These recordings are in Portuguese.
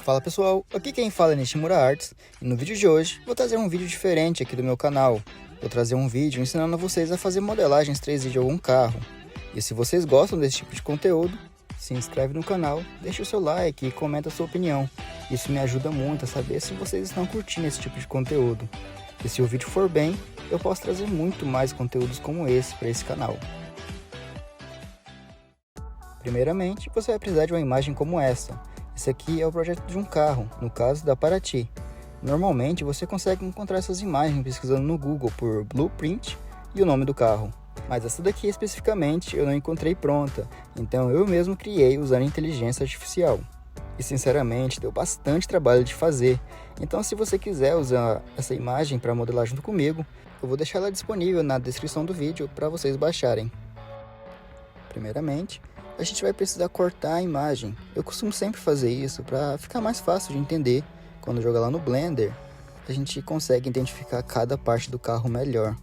Fala pessoal, aqui quem fala é Nishimura Arts e no vídeo de hoje vou trazer um vídeo diferente aqui do meu canal. Vou trazer um vídeo ensinando vocês a fazer modelagens 3D de algum carro. E se vocês gostam desse tipo de conteúdo, se inscreve no canal, deixa o seu like e comenta a sua opinião. Isso me ajuda muito a saber se vocês estão curtindo esse tipo de conteúdo. E se o vídeo for bem, eu posso trazer muito mais conteúdos como esse para esse canal. Primeiramente, você vai precisar de uma imagem como essa. Esse aqui é o projeto de um carro, no caso da Paraty. Normalmente você consegue encontrar essas imagens pesquisando no Google por Blueprint e o nome do carro. Mas essa daqui especificamente eu não encontrei pronta, então eu mesmo criei usando inteligência artificial. E sinceramente deu bastante trabalho de fazer, então se você quiser usar essa imagem para modelar junto comigo, eu vou deixar ela disponível na descrição do vídeo para vocês baixarem. Primeiramente, a gente vai precisar cortar a imagem. Eu costumo sempre fazer isso para ficar mais fácil de entender. Quando jogar lá no Blender, a gente consegue identificar cada parte do carro melhor.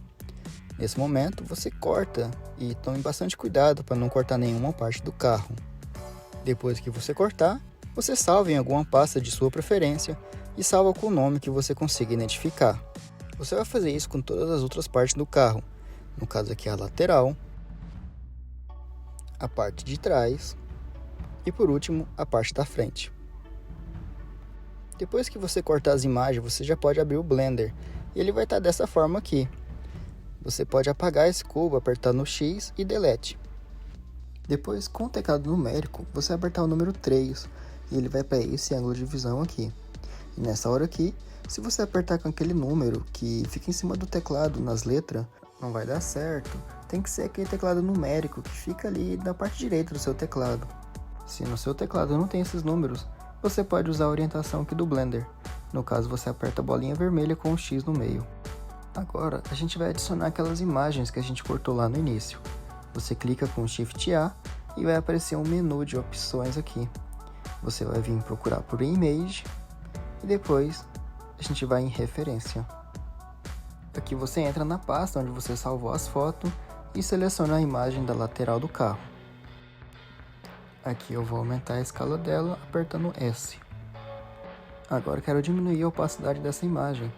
Nesse momento, você corta e tome bastante cuidado para não cortar nenhuma parte do carro. Depois que você cortar, você salva em alguma pasta de sua preferência e salva com o nome que você consiga identificar. Você vai fazer isso com todas as outras partes do carro. No caso aqui a lateral, a parte de trás e por último a parte da frente. Depois que você cortar as imagens, você já pode abrir o Blender e ele vai estar dessa forma aqui. Você pode apagar esse cubo apertando no X e Delete. Depois, com o teclado numérico, você vai apertar o número 3 e ele vai para esse ângulo de visão aqui. E nessa hora aqui, se você apertar com aquele número que fica em cima do teclado nas letras, não vai dar certo. Tem que ser aquele teclado numérico que fica ali na parte direita do seu teclado. Se no seu teclado não tem esses números, você pode usar a orientação aqui do Blender. No caso, você aperta a bolinha vermelha com o X no meio. Agora, a gente vai adicionar aquelas imagens que a gente cortou lá no início. Você clica com Shift A e vai aparecer um menu de opções aqui. Você vai vir procurar por Image e depois a gente vai em Referência. Aqui você entra na pasta onde você salvou as fotos e seleciona a imagem da lateral do carro. Aqui eu vou aumentar a escala dela apertando S. Agora eu quero diminuir a opacidade dessa imagem.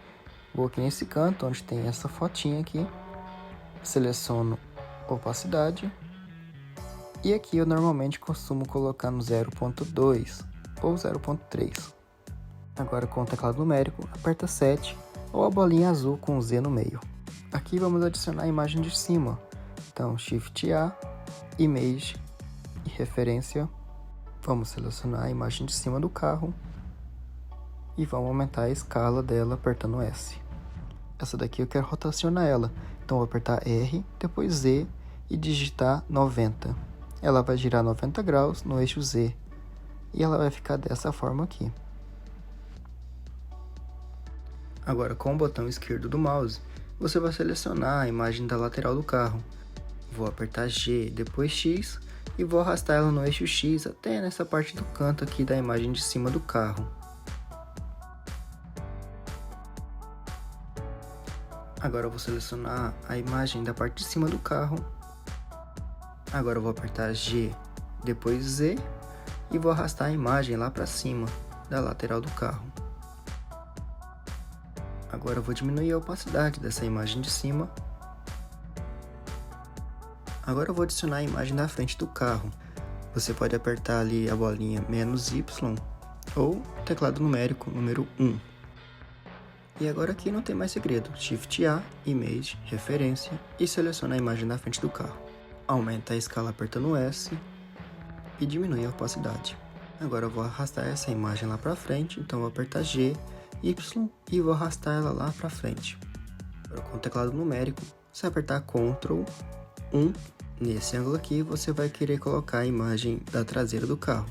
Vou aqui nesse canto onde tem essa fotinha aqui, seleciono opacidade e aqui eu normalmente costumo colocar no 0.2 ou 0.3. Agora com o teclado numérico, aperta 7 ou a bolinha azul com Z no meio. Aqui vamos adicionar a imagem de cima. Então, Shift A, Image e Referência. Vamos selecionar a imagem de cima do carro e vamos aumentar a escala dela apertando S. Essa daqui eu quero rotacionar ela. Então, vou apertar R, depois Z e digitar 90. Ela vai girar 90 graus no eixo Z e ela vai ficar dessa forma aqui. Agora, com o botão esquerdo do mouse, você vai selecionar a imagem da lateral do carro. Vou apertar G, depois X, e vou arrastar ela no eixo X até nessa parte do canto aqui da imagem de cima do carro. Agora eu vou selecionar a imagem da parte de cima do carro. Agora eu vou apertar G, depois Z, e vou arrastar a imagem lá para cima da lateral do carro. Agora eu vou diminuir a opacidade dessa imagem de cima. Agora eu vou adicionar a imagem da frente do carro. Você pode apertar ali a bolinha "-Y" ou teclado numérico número 1. E agora aqui não tem mais segredo. Shift A, Image, Referência e seleciona a imagem da frente do carro. Aumenta a escala apertando S e diminui a opacidade. Agora eu vou arrastar essa imagem lá para frente, então eu vou apertar G, Y e vou arrastar ela lá para frente. Agora, com o teclado numérico, você vai apertar Ctrl 1. Nesse ângulo aqui, você vai querer colocar a imagem da traseira do carro.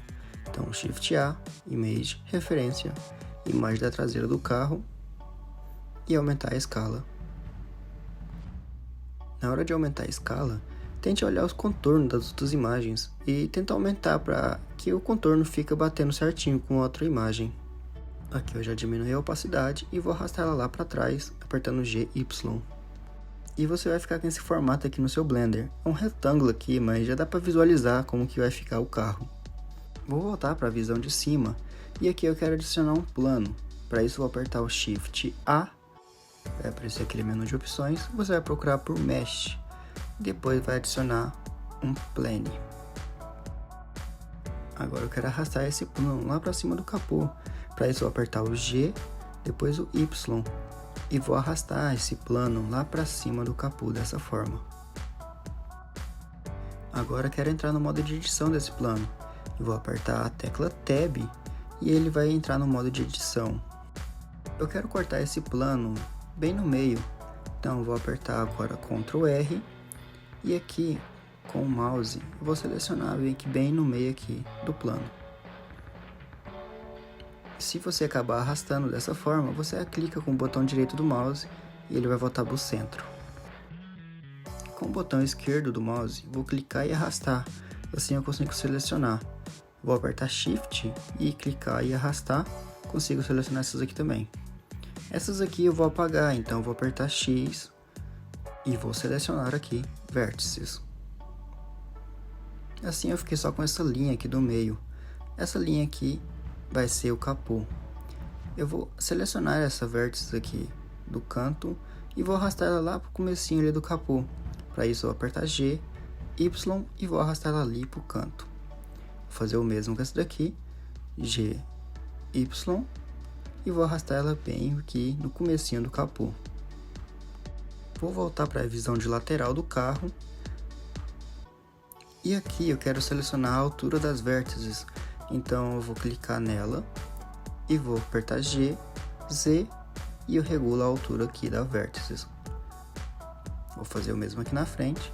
Então, Shift A, Image, Referência, imagem da traseira do carro e aumentar a escala. Na hora de aumentar a escala, tente olhar os contornos das outras imagens e tenta aumentar para que o contorno fique batendo certinho com a outra imagem. Aqui eu já diminui a opacidade e vou arrastar ela lá para trás, apertando G, Y. E você vai ficar com esse formato aqui no seu Blender. É um retângulo aqui, mas já dá para visualizar como que vai ficar o carro. Vou voltar para a visão de cima E aqui eu quero adicionar um plano. Para isso eu vou apertar o Shift A, vai aparecer aquele menu de opções, você vai procurar por Mesh, depois vai adicionar um Plane. Agora eu quero arrastar esse plano lá para cima do capô. Para isso eu vou apertar o G, depois o Y, e vou arrastar esse plano lá para cima do capô dessa forma. Agora eu quero entrar no modo de edição desse plano. Eu vou apertar a tecla Tab e ele vai entrar no modo de edição. Eu quero cortar esse plano bem no meio, então eu vou apertar agora Ctrl R e aqui com o mouse eu vou selecionar bem no meio aqui do plano. Se você acabar arrastando dessa forma, você clica com o botão direito do mouse e ele vai voltar para o centro. Com o botão esquerdo do mouse, vou clicar e arrastar, assim eu consigo selecionar. Vou apertar Shift e clicar e arrastar, consigo selecionar essas aqui também. Essas aqui eu vou apagar, então eu vou apertar X e vou selecionar aqui vértices. Assim eu fiquei só com essa linha aqui do meio. Essa linha aqui vai ser o capô. Eu vou selecionar essa vértice aqui do canto e vou arrastar ela lá para o comecinho ali do capô. Para isso eu vou apertar G, Y e vou arrastar ela ali para o canto. Vou fazer o mesmo com essa daqui, G, Y e vou arrastar ela bem aqui no comecinho do capô. Vou voltar para a visão de lateral do carro. E aqui eu quero selecionar a altura das vértices. Então eu vou clicar nela e vou apertar G, Z e eu regulo a altura aqui da vértices. Vou fazer o mesmo aqui na frente,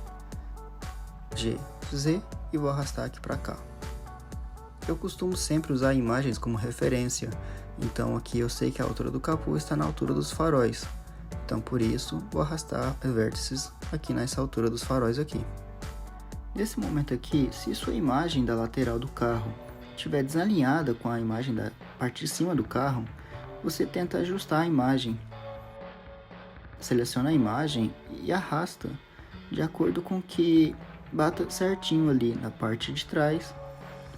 G, Z e vou arrastar aqui para cá. Eu costumo sempre usar imagens como referência, então aqui eu sei que a altura do capô está na altura dos faróis. Então por isso vou arrastar os vértices aqui nessa altura dos faróis aqui. Nesse momento aqui, se sua imagem da lateral do carro estiver desalinhada com a imagem da parte de cima do carro, você tenta ajustar a imagem. Seleciona a imagem e arrasta de acordo com que bata certinho ali na parte de trás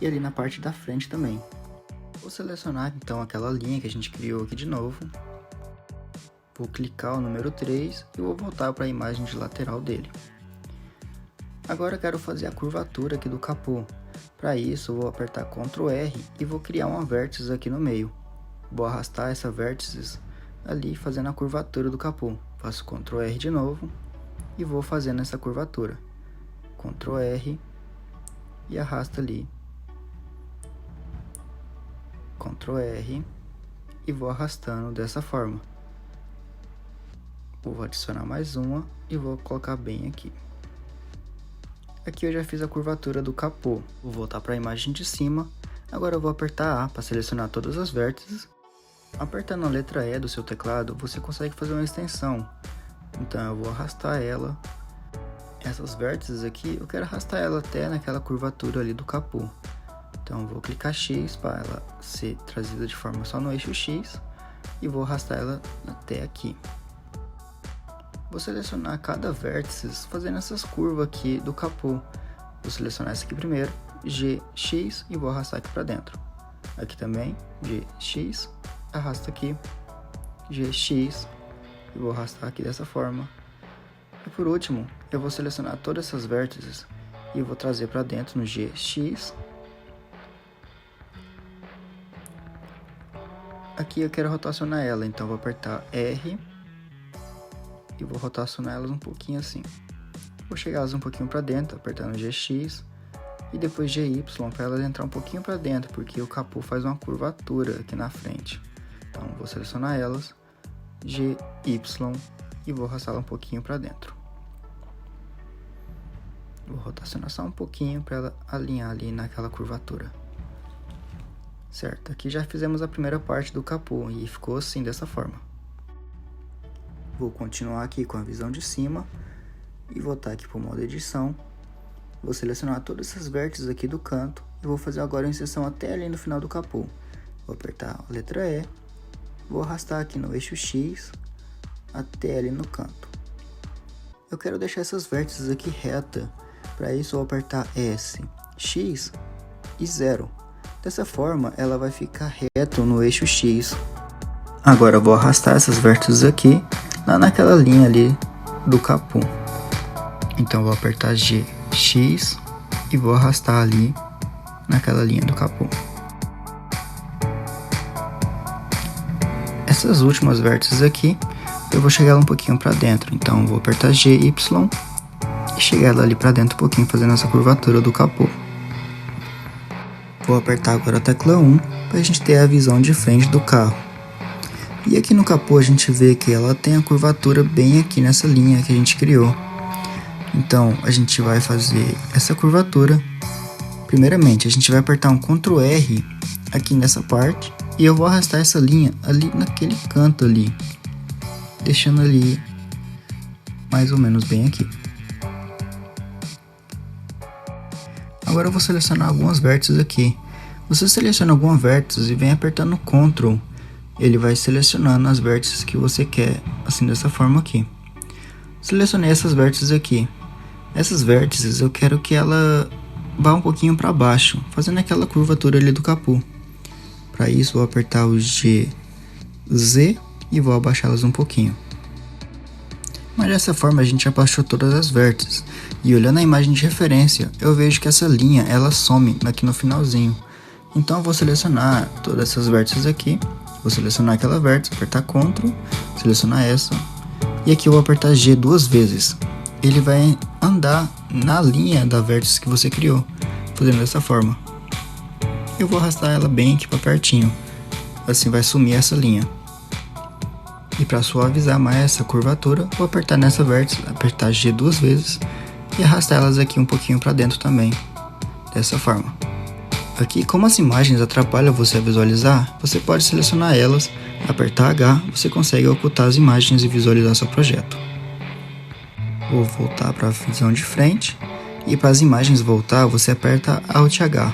e ali na parte da frente também. Vou selecionar então aquela linha que a gente criou aqui de novo. Vou clicar o número 3 e vou voltar para a imagem de lateral dele. Agora eu quero fazer a curvatura aqui do capô. Para isso, eu vou apertar Ctrl R e vou criar uma vértice aqui no meio. Vou arrastar essa vértice ali fazendo a curvatura do capô. Faço Ctrl R de novo e vou fazendo essa curvatura. Ctrl R e arrasto ali. Ctrl R e vou arrastando dessa forma. Vou adicionar mais uma e vou colocar bem aqui. Aqui eu já fiz a curvatura do capô. Vou voltar para a imagem de cima. Agora eu vou apertar A para selecionar todas as vértices. Apertando a letra E do seu teclado, você consegue fazer uma extensão. Então eu vou arrastar ela. Essas vértices aqui, eu quero arrastar ela até naquela curvatura ali do capô. Então eu vou clicar X para ela ser trazida de forma só no eixo X. E vou arrastar ela até aqui. Vou selecionar cada vértice fazendo essas curvas aqui do capô. Vou selecionar essa aqui primeiro, G, X e vou arrastar aqui para dentro. Aqui também, G, X, arrasta aqui, G, X e vou arrastar aqui dessa forma. E por último, eu vou selecionar todas essas vértices e vou trazer para dentro no G, X. Aqui eu quero rotacionar ela, então vou apertar R. E vou rotacionar elas um pouquinho assim. Vou chegar elas um pouquinho para dentro, apertando GX e depois GY para elas entrar um pouquinho para dentro, porque o capô faz uma curvatura aqui na frente. Então vou selecionar elas, GY e vou arrastá-la um pouquinho para dentro. Vou rotacionar só um pouquinho para ela alinhar ali naquela curvatura. Certo, aqui já fizemos a primeira parte do capô e ficou assim dessa forma. Vou continuar aqui com a visão de cima e voltar aqui para o modo edição. Vou selecionar todas essas vértices aqui do canto e vou fazer agora a inserção até ali no final do capô. Vou apertar a letra E, vou arrastar aqui no eixo X até ali no canto. Eu quero deixar essas vértices aqui reta, para isso eu vou apertar S, X e 0. Dessa forma, ela vai ficar reto no eixo X. Agora eu vou arrastar essas vértices aqui, lá naquela linha ali do capô. Então eu vou apertar G, X e vou arrastar ali naquela linha do capô. Essas últimas vértices aqui, eu vou chegar ela um pouquinho para dentro. Então eu vou apertar G, Y e chegar ela ali para dentro um pouquinho, fazendo essa curvatura do capô. Vou apertar agora a tecla 1 para a gente ter a visão de frente do carro. E aqui no capô a gente vê que ela tem a curvatura bem aqui nessa linha que a gente criou. Então a gente vai fazer essa curvatura. Primeiramente a gente vai apertar um Ctrl R aqui nessa parte e eu vou arrastar essa linha ali naquele canto ali, deixando ali mais ou menos bem aqui. Agora eu vou selecionar algumas vértices aqui. Você seleciona alguma vértice e vem apertando Ctrl. Ele vai selecionando as vértices que você quer, assim dessa forma aqui. Selecionei essas vértices aqui. Essas vértices eu quero que ela vá um pouquinho para baixo, fazendo aquela curvatura ali do capô. Para isso vou apertar o G, Z e vou abaixá-las um pouquinho. Mas dessa forma a gente abaixou todas as vértices. E olhando a imagem de referência, eu vejo que essa linha ela some aqui no finalzinho. Então eu vou selecionar todas essas vértices aqui. Vou selecionar aquela vértice, apertar Ctrl, selecionar essa. E aqui eu vou apertar G 2 vezes. Ele vai andar na linha da vértice que você criou, fazendo dessa forma. Eu vou arrastar ela bem aqui para pertinho. Assim vai sumir essa linha. E para suavizar mais essa curvatura, vou apertar nessa vértice, apertar G 2 vezes e arrastar elas aqui um pouquinho para dentro também, dessa forma. Aqui, como as imagens atrapalham você a visualizar, você pode selecionar elas, apertar H, você consegue ocultar as imagens e visualizar seu projeto. Vou voltar para a visão de frente e para as imagens voltar, você aperta Alt H.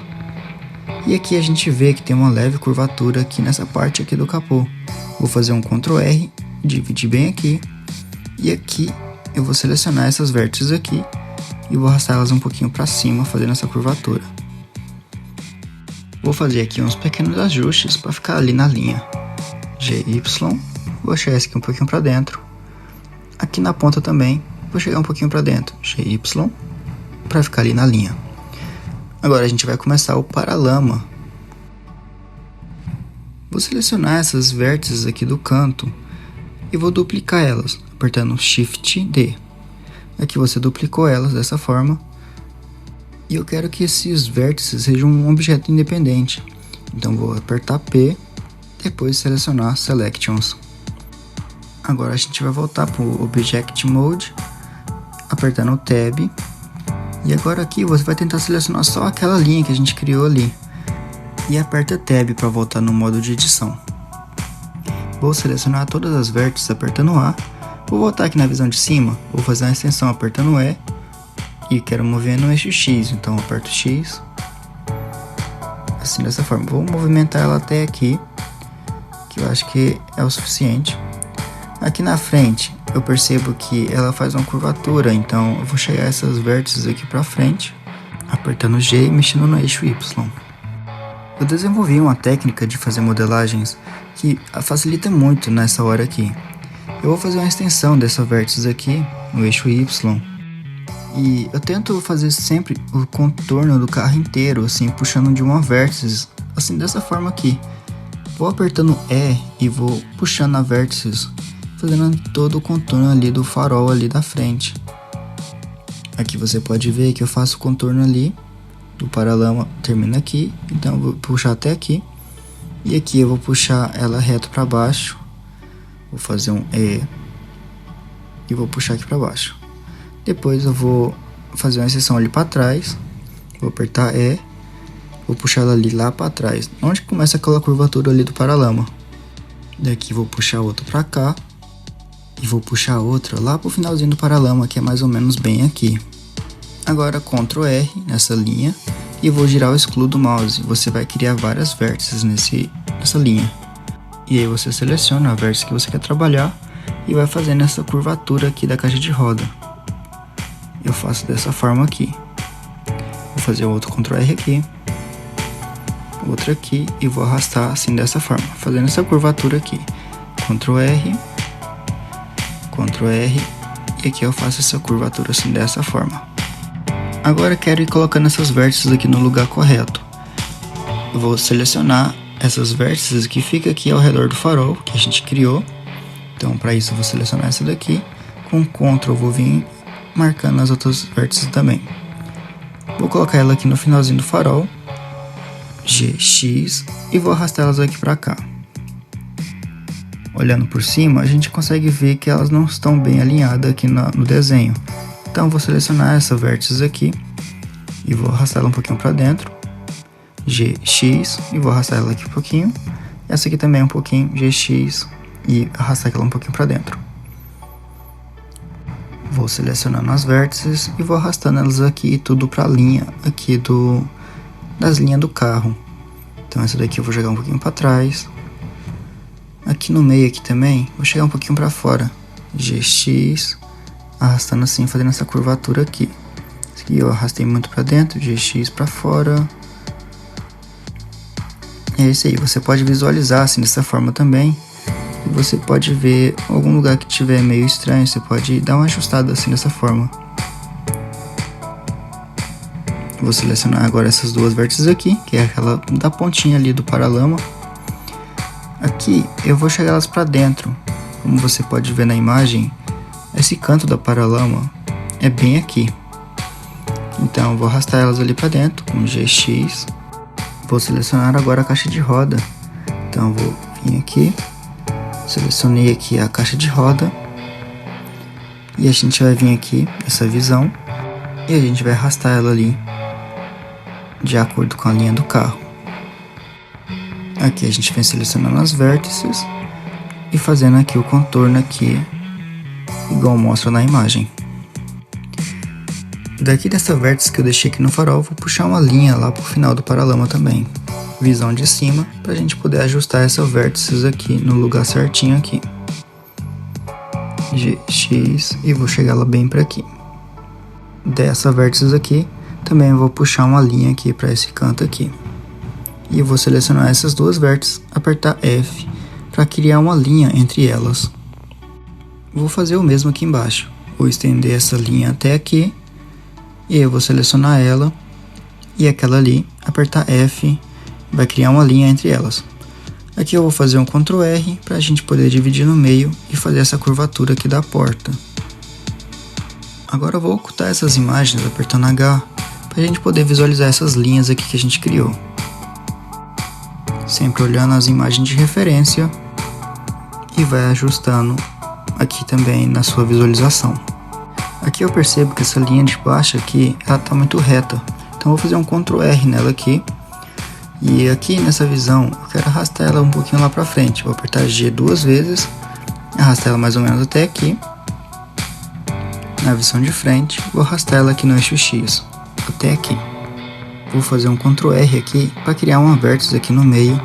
E aqui a gente vê que tem uma leve curvatura aqui nessa parte aqui do capô. Vou fazer um Ctrl R, dividir bem aqui, e aqui eu vou selecionar essas vértices aqui e vou arrastar elas um pouquinho para cima, fazendo essa curvatura. Vou fazer aqui uns pequenos ajustes para ficar ali na linha. GY, vou chegar esse aqui um pouquinho para dentro. Aqui na ponta também, vou chegar um pouquinho para dentro. GY, para ficar ali na linha. Agora a gente vai começar o paralama. Vou selecionar essas vértices aqui do canto e vou duplicar elas, apertando Shift D. Aqui você duplicou elas dessa forma. E eu quero que esses vértices sejam um objeto independente. Então vou apertar P, depois selecionar Selections. Agora a gente vai voltar para o Object Mode, apertando o Tab. E agora aqui você vai tentar selecionar só aquela linha que a gente criou ali. E aperta Tab para voltar no modo de edição. Vou selecionar todas as vértices apertando A. Vou voltar aqui na visão de cima, vou fazer uma extensão apertando E. E quero mover no eixo X, então aperto X. Assim dessa forma. Vou movimentar ela até aqui, que eu acho que é o suficiente. Aqui na frente eu percebo que ela faz uma curvatura, então eu vou chegar essas vértices aqui para frente, apertando G e mexendo no eixo Y. Eu desenvolvi uma técnica de fazer modelagens que facilita muito nessa hora aqui. Eu vou fazer uma extensão dessa vértice aqui no eixo Y. E eu tento fazer sempre o contorno do carro inteiro, assim, puxando de uma vértice, assim, dessa forma aqui. Vou apertando E e vou puxando a vértices, fazendo todo o contorno ali do farol ali da frente. Aqui você pode ver que eu faço o contorno ali, do paralama termina aqui, então eu vou puxar até aqui. E aqui eu vou puxar ela reto para baixo, vou fazer um E e vou puxar aqui para baixo. Depois eu vou fazer uma extensão ali para trás, vou apertar E, vou puxar ela ali lá para trás, onde começa aquela curvatura ali do paralama. Daqui vou puxar outra para cá e vou puxar outra lá pro finalzinho do paralama, que é mais ou menos bem aqui. Agora Ctrl R nessa linha e vou girar o scroll do mouse. Você vai criar várias vértices nessa linha. E aí você seleciona a vértice que você quer trabalhar e vai fazendo essa curvatura aqui da caixa de roda. Eu faço dessa forma aqui. Vou fazer outro Ctrl R aqui. outra aqui e vou arrastar assim dessa forma, fazendo essa curvatura aqui. Ctrl R, Ctrl R, e aqui eu faço essa curvatura assim dessa forma. Agora quero ir colocando essas vértices aqui no lugar correto. Eu vou selecionar essas vértices que fica aqui ao redor do farol que a gente criou. Então para isso eu vou selecionar essa daqui. Com Ctrl eu vou vir marcando as outras vértices também. Vou colocar ela aqui no finalzinho do farol. GX e vou arrastar elas aqui para cá. Olhando por cima, a gente consegue ver que elas não estão bem alinhadas aqui no desenho. Então vou selecionar essa vértice aqui e vou arrastar ela um pouquinho para dentro. GX e vou arrastar ela aqui um pouquinho. Essa aqui também um pouquinho, GX e arrastar ela um pouquinho para dentro. Vou selecionando as vértices e vou arrastando elas aqui tudo para a linha aqui das linhas do carro. Então essa daqui eu vou jogar um pouquinho para trás. Aqui no meio aqui também, vou chegar um pouquinho para fora. GX, arrastando assim, fazendo essa curvatura aqui. Esse aqui eu arrastei muito para dentro, GX para fora. E é isso aí, você pode visualizar assim dessa forma também. E você pode ver algum lugar que tiver meio estranho, você pode dar uma ajustada assim dessa forma. Vou selecionar agora essas duas vértices aqui, que é aquela da pontinha ali do paralama. Aqui eu vou chegar elas para dentro. Como você pode ver na imagem, esse canto da paralama é bem aqui. Então eu vou arrastar elas ali para dentro com GX. Vou selecionar agora a caixa de roda. Então eu vou vir aqui, selecionei aqui a caixa de roda. E a gente vai vir aqui nessa visão e a gente vai arrastar ela ali de acordo com a linha do carro. Aqui a gente vem selecionando as vértices e fazendo aqui o contorno aqui, igual mostra na imagem. Daqui dessa vértice que eu deixei aqui no farol, vou puxar uma linha lá pro final do paralama também. Visão de cima, pra gente poder ajustar essas vértices aqui no lugar certinho aqui. GX e vou chegar ela bem para aqui. Dessa vértices aqui, também eu vou puxar uma linha aqui para esse canto aqui. E eu vou selecionar essas duas vértices, apertar F para criar uma linha entre elas. Vou fazer o mesmo aqui embaixo. Vou estender essa linha até aqui. E eu vou selecionar ela e aquela ali, apertar F, vai criar uma linha entre elas. Aqui eu vou fazer um Ctrl R para a gente poder dividir no meio e fazer essa curvatura aqui da porta. Agora eu vou ocultar essas imagens apertando H para a gente poder visualizar essas linhas aqui que a gente criou. Sempre olhando as imagens de referência e vai ajustando aqui também na sua visualização. Aqui eu percebo que essa linha de baixo aqui, ela está muito reta. Então eu vou fazer um Ctrl R nela aqui. E aqui nessa visão, eu quero arrastar ela um pouquinho lá para frente. Vou apertar G duas vezes, arrastar ela mais ou menos até aqui. Na visão de frente, vou arrastar ela aqui no eixo X, até aqui. Vou fazer um Ctrl R aqui para criar uma vértice aqui no meio,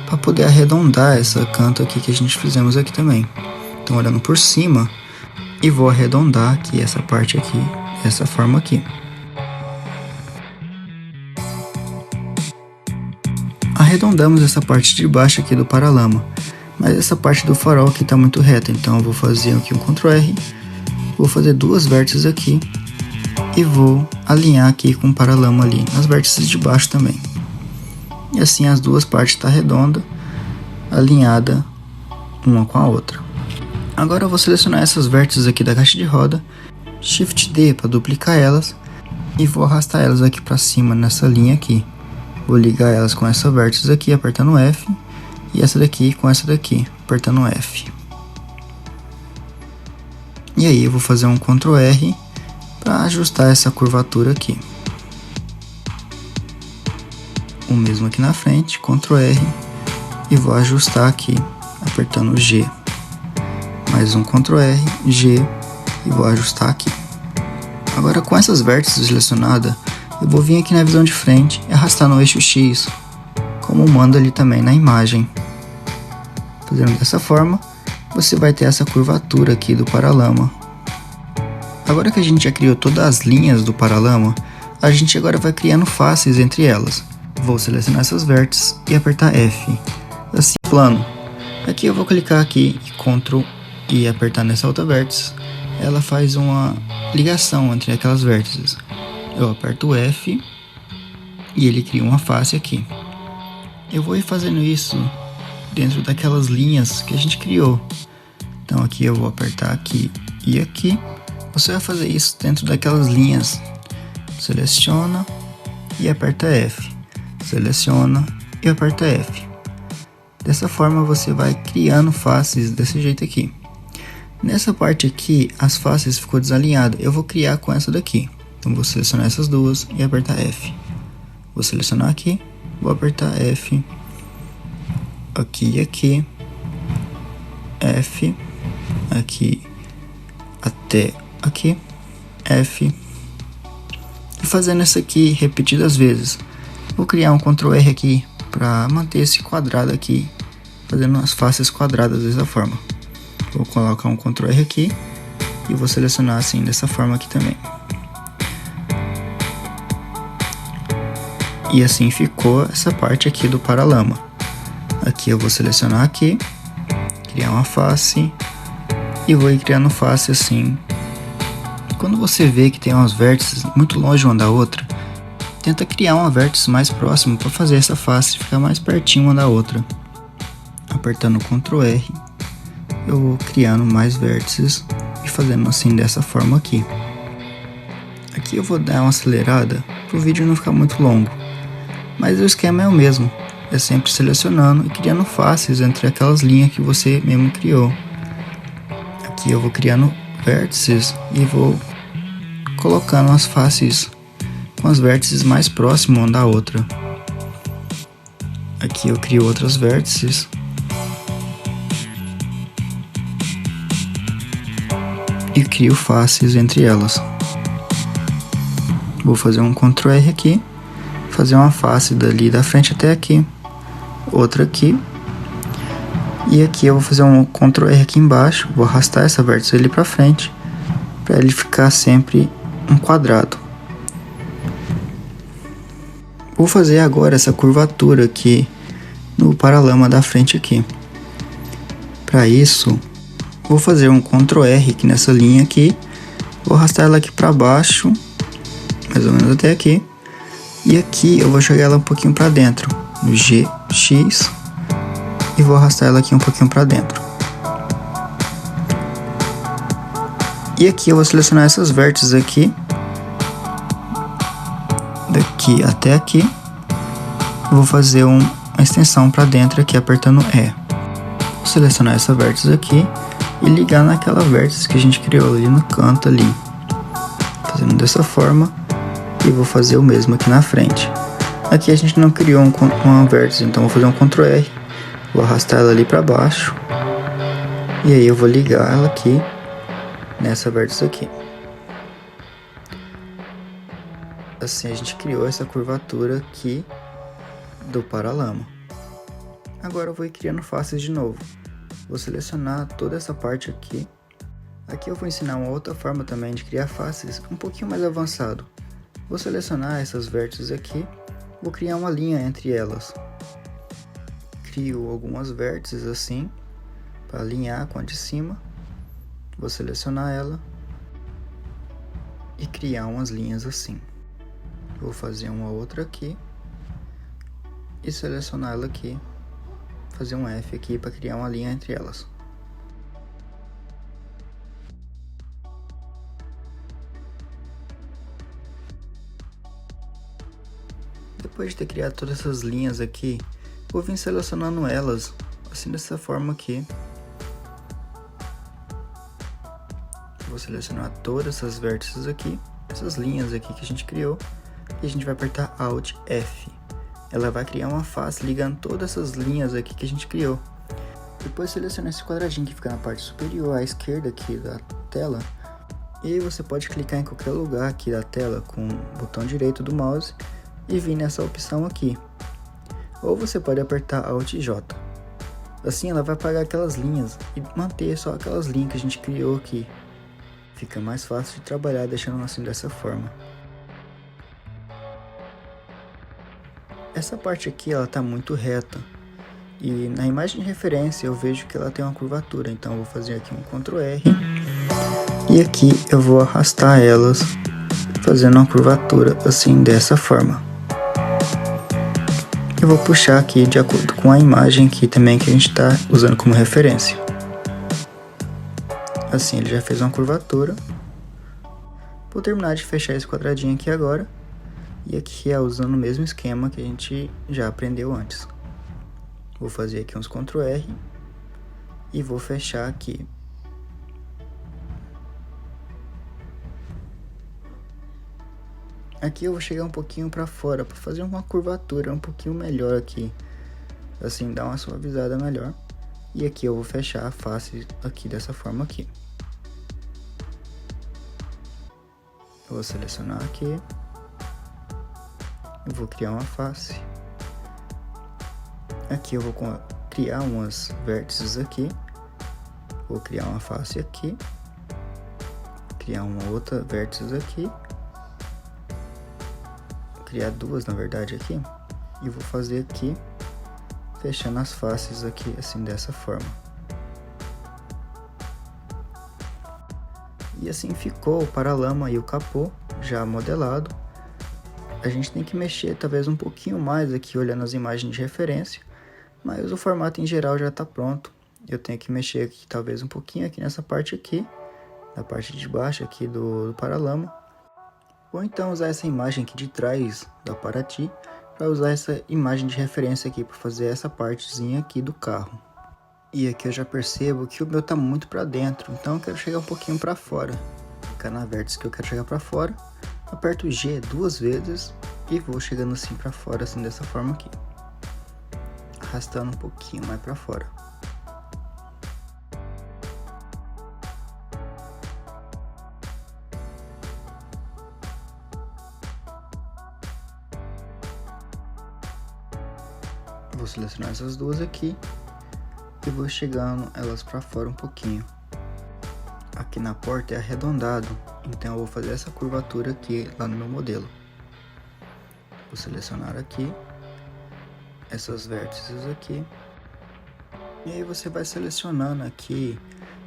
para poder arredondar essa canto aqui que a gente fizemos aqui também. Então olhando por cima, e vou arredondar aqui essa parte aqui, dessa forma aqui. Arredondamos essa parte de baixo aqui do paralama, mas essa parte do farol aqui está muito reta, então eu vou fazer aqui um Ctrl R, vou fazer duas vértices aqui e vou alinhar aqui com o paralama ali, nas vértices de baixo também. E assim as duas partes estão redondas, alinhada uma com a outra. Agora eu vou selecionar essas vértices aqui da caixa de roda, Shift D para duplicar elas e vou arrastar elas aqui para cima nessa linha aqui. Vou ligar elas com essa vértice aqui apertando F e essa daqui com essa daqui apertando F. E aí eu vou fazer um Ctrl R para ajustar essa curvatura aqui. O mesmo aqui na frente, Ctrl R e vou ajustar aqui apertando G. Mais um Ctrl R, G e vou ajustar aqui. Agora com essas vértices selecionadas, eu vou vir aqui na visão de frente e arrastar no eixo X, como manda ali também na imagem. Fazendo dessa forma, você vai ter essa curvatura aqui do paralama. Agora que a gente já criou todas as linhas do paralama, a gente agora vai criando faces entre elas. Vou selecionar essas vértices e apertar F. Assim, plano. Aqui eu vou clicar aqui e Ctrl e apertar nessa outra vértice. Ela faz uma ligação entre aquelas vértices. Eu aperto F e ele cria uma face aqui. Eu vou ir fazendo isso dentro daquelas linhas que a gente criou. Então aqui eu vou apertar aqui e aqui. Você vai fazer isso dentro daquelas linhas. Seleciona e aperta F. Seleciona e aperta F. Dessa forma você vai criando faces desse jeito aqui. Nessa parte aqui, as faces ficou desalinhadas. Eu vou criar com essa daqui. Então vou selecionar essas duas e apertar F. Vou selecionar aqui, vou apertar F. Aqui e aqui. F. Aqui até aqui. F. E fazendo isso aqui repetidas vezes. Vou criar um Ctrl R aqui para manter esse quadrado aqui, fazendo as faces quadradas dessa forma. Vou colocar um Ctrl R aqui e vou selecionar assim dessa forma aqui também. E assim ficou essa parte aqui do paralama. Aqui eu vou selecionar aqui, criar uma face e vou ir criando face assim. Quando você vê que tem umas vértices muito longe uma da outra, tenta criar uma vértice mais próximo para fazer essa face ficar mais pertinho uma da outra. Apertando Ctrl R, eu vou criando mais vértices e fazendo assim dessa forma aqui. Aqui eu vou dar uma acelerada para o vídeo não ficar muito longo, mas o esquema é o mesmo, é sempre selecionando e criando faces entre aquelas linhas que você mesmo criou. Aqui eu vou criando vértices e vou colocando as faces com as vértices mais próximas uma da outra. Aqui eu crio outras vértices. E crio faces entre elas. Vou fazer um Ctrl R aqui, fazer uma face dali da frente até aqui, outra aqui, e aqui eu vou fazer um Ctrl R aqui embaixo, vou arrastar essa vértice ali para frente, para ele ficar sempre um quadrado. Vou fazer agora essa curvatura aqui no paralama da frente aqui. Para isso, vou fazer um Ctrl R aqui nessa linha aqui, vou arrastar ela aqui para baixo, mais ou menos até aqui, e aqui eu vou jogar ela um pouquinho para dentro, no G, X, e vou arrastar ela aqui um pouquinho para dentro. E aqui eu vou selecionar essas vértices aqui, daqui até aqui, eu vou fazer uma extensão para dentro aqui apertando E. Vou selecionar essa vértice aqui e ligar naquela vértice que a gente criou ali no canto ali, fazendo dessa forma, e vou fazer o mesmo aqui na frente. Aqui a gente não criou uma vértice, então vou fazer um Ctrl R, vou arrastar ela ali para baixo, e aí eu vou ligar ela aqui nessa vértice aqui. Assim a gente criou essa curvatura aqui do paralama. Agora eu vou ir criando faces de novo. Vou selecionar toda essa parte aqui. Aqui eu vou ensinar uma outra forma também de criar faces um pouquinho mais avançado. Vou selecionar essas vértices aqui, vou criar uma linha entre elas. Crio algumas vértices assim, para alinhar com a de cima. Vou selecionar ela e criar umas linhas assim. Vou fazer uma outra aqui e selecionar ela aqui, fazer um F aqui para criar uma linha entre elas. Depois de ter criado todas essas linhas aqui, vou vir selecionando elas, assim dessa forma aqui. Vou selecionar todas essas vértices aqui, essas linhas aqui que a gente criou, e a gente vai apertar Alt F. Ela vai criar uma face ligando todas essas linhas aqui que a gente criou. Depois seleciona esse quadradinho que fica na parte superior à esquerda aqui da tela. E aí você pode clicar em qualquer lugar aqui da tela com o botão direito do mouse e vir nessa opção aqui. Ou você pode apertar Alt J. Assim ela vai apagar aquelas linhas e manter só aquelas linhas que a gente criou aqui. Fica mais fácil de trabalhar deixando assim dessa forma. essa parte aqui ela tá muito reta. E na imagem de referência eu vejo que ela tem uma curvatura, então eu vou fazer aqui um Ctrl R. E aqui eu vou arrastar elas, fazendo uma curvatura assim, dessa forma. Eu vou puxar aqui de acordo com a imagem aqui também que a gente está usando como referência. Assim ele já fez uma curvatura. Vou terminar de fechar esse quadradinho aqui agora. E aqui é usando o mesmo esquema que a gente já aprendeu antes. Vou fazer aqui uns Ctrl R e vou fechar aqui. Aqui eu vou chegar um pouquinho para fora para fazer uma curvatura um pouquinho melhor aqui. Assim dá uma suavizada melhor. E aqui eu vou fechar a face aqui dessa forma aqui. Eu vou selecionar aqui. Eu vou criar uma face. Aqui eu vou criar umas vértices aqui. Vou criar uma face aqui. Criar uma outra vértice aqui. Criar duas na verdade aqui. E vou fazer aqui, fechando as faces aqui assim dessa forma. E assim ficou o paralama e o capô já modelado. A gente tem que mexer talvez um pouquinho mais aqui olhando as imagens de referência. Mas o formato em geral já está pronto. Eu tenho que mexer aqui talvez um pouquinho aqui nessa parte aqui. Na parte de baixo aqui do paralama. Ou então usar essa imagem aqui de trás da Paraty. Para usar essa imagem de referência aqui. Para fazer essa partezinha aqui do carro. E aqui eu já percebo que o meu está muito para dentro. Então eu quero chegar um pouquinho para fora. Ficar na vértice que eu quero chegar para fora. Aperto G duas vezes. E vou chegando assim para fora assim dessa forma aqui. Arrastando um pouquinho mais para fora. Vou selecionar essas duas aqui e vou chegando elas para fora um pouquinho. Aqui na porta é arredondado, então eu vou fazer essa curvatura aqui lá no meu modelo. Vou selecionar aqui essas vértices aqui. E aí você vai selecionando aqui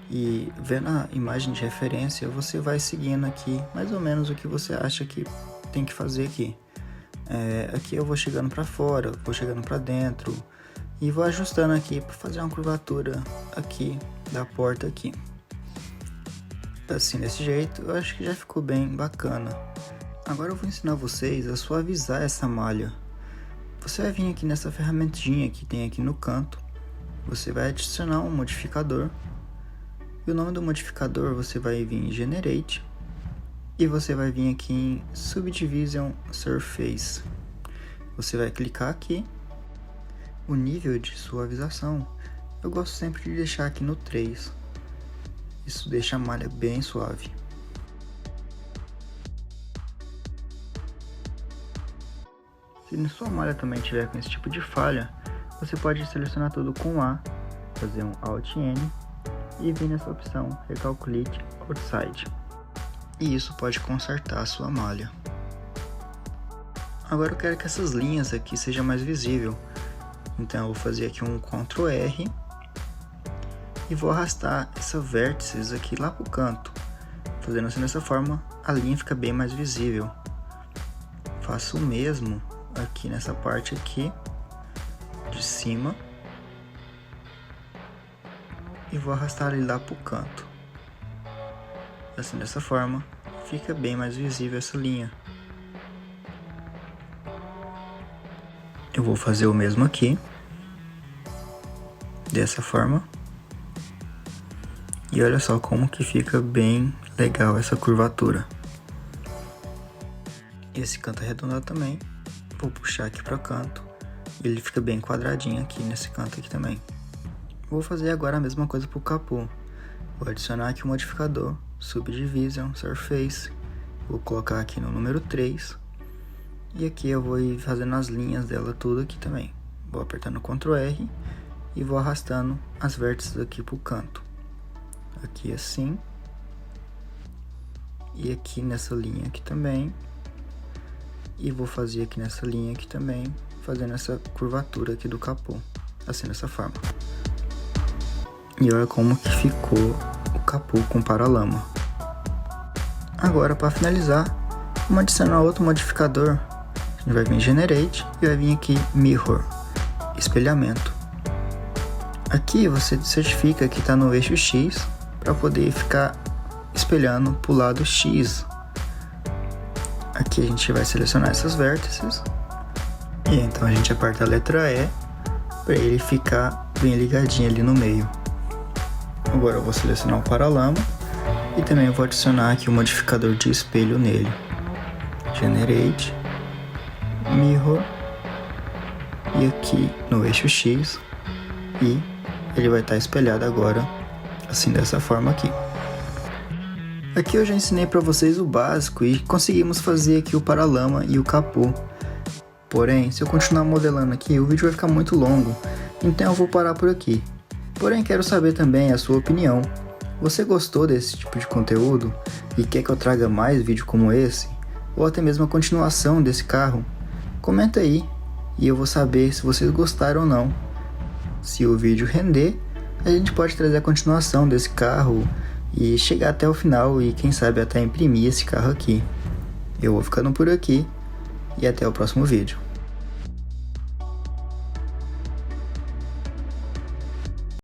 e vendo a imagem de referência, você vai seguindo aqui mais ou menos o que você acha que tem que fazer aqui. Aqui eu vou chegando para fora, vou chegando para dentro e vou ajustando aqui para fazer uma curvatura aqui da porta aqui. Assim, desse jeito, eu acho que já ficou bem bacana. Agora eu vou ensinar vocês a suavizar essa malha. Você vai vir aqui nessa ferramentinha que tem aqui no canto. Você vai adicionar um modificador. E o nome do modificador você vai vir em Generate. E você vai vir aqui em Subdivision Surface. Você vai clicar aqui. O nível de suavização, eu gosto sempre de deixar aqui no 3. Isso deixa a malha bem suave. Se na sua malha também tiver com esse tipo de falha, você pode selecionar tudo com A, fazer um Alt N e vir nessa opção Recalculate Outside. E isso pode consertar a sua malha. Agora eu quero que essas linhas aqui sejam mais visíveis. Então eu vou fazer aqui um Ctrl R e vou arrastar essa vértices aqui lá pro canto. Fazendo assim dessa forma, a linha fica bem mais visível. Faço o mesmo aqui nessa parte aqui de cima e vou arrastar ele lá pro canto. Assim dessa forma, fica bem mais visível essa linha. Eu vou fazer o mesmo aqui, dessa forma. E olha só como que fica bem legal essa curvatura. Esse canto arredondado também, vou puxar aqui para o canto. E ele fica bem quadradinho aqui nesse canto aqui também. Vou fazer agora a mesma coisa para o capô. Vou adicionar aqui o modificador, Subdivision Surface. Vou colocar aqui no número 3. E aqui eu vou ir fazendo as linhas dela tudo aqui também. Vou apertando Ctrl R e vou arrastando as vértices aqui pro canto. Aqui assim. E aqui nessa linha aqui também. E vou fazer aqui nessa linha aqui também, fazendo essa curvatura aqui do capô, assim dessa forma. E olha como que ficou o capô com paralama. Agora, para finalizar, vamos adicionar outro modificador. A gente vai vir em Generate e vai vir aqui Mirror, espelhamento. Aqui você certifica que está no eixo X para poder ficar espelhando para o lado X. Aqui a gente vai selecionar essas vértices e então a gente aperta a letra E para ele ficar bem ligadinho ali no meio. Agora eu vou selecionar o paralama e também vou adicionar aqui o modificador de espelho nele. Generate, Mirror e aqui no eixo X, e ele vai estar espelhado agora assim dessa forma aqui. Aqui eu já ensinei para vocês o básico e conseguimos fazer aqui o paralama e o capô. Porém, se eu continuar modelando aqui, o vídeo vai ficar muito longo, então eu vou parar por aqui. Porém, quero saber também a sua opinião. Você gostou desse tipo de conteúdo e quer que eu traga mais vídeo como esse? Ou até mesmo a continuação desse carro? Comenta aí e eu vou saber se vocês gostaram ou não. Se o vídeo render, a gente pode trazer a continuação desse carro e chegar até o final e quem sabe até imprimir esse carro aqui. Eu vou ficando por aqui e até o próximo vídeo.